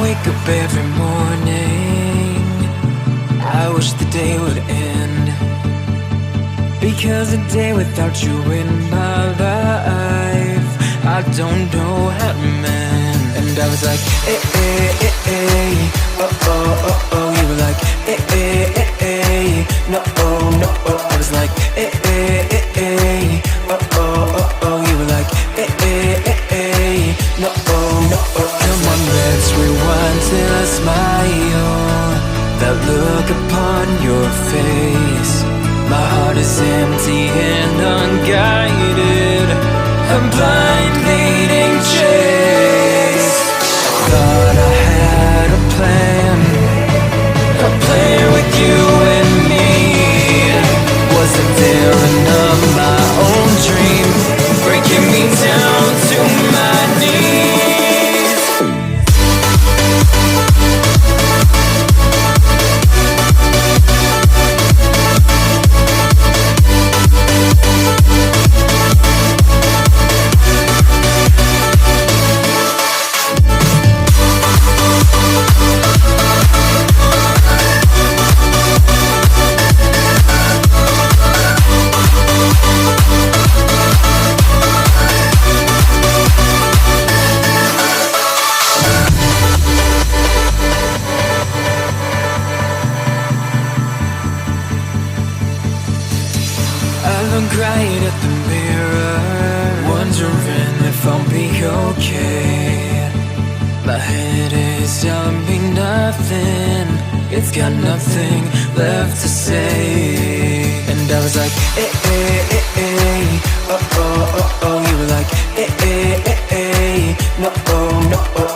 wake up every morning, I wish the day would end, because a day without you in my life, I don't know how to mend. And I was like, eh, eh, eh, eh, oh, oh, oh, oh. You were like, eh, eh, eh, eh, no, oh, no, oh. I was like, eh, eh, eh, eh, oh, oh, oh, oh. You were like, eh, eh, eh, eh, no, oh, no, oh. Come on, let's rewind till I smile, that look upon your face. My heart is empty and unguided, a blind leading chase. Thought I had a plan with you and me. Was it daring of my own dream, breaking me down to my knees? I look right at the mirror, wondering if I'll be okay. My head is telling me nothing, it's got nothing left to say. And I was like, eh, eh, eh, eh, oh, oh, oh, oh. You were like, eh, eh, eh, eh, no, oh, no, oh.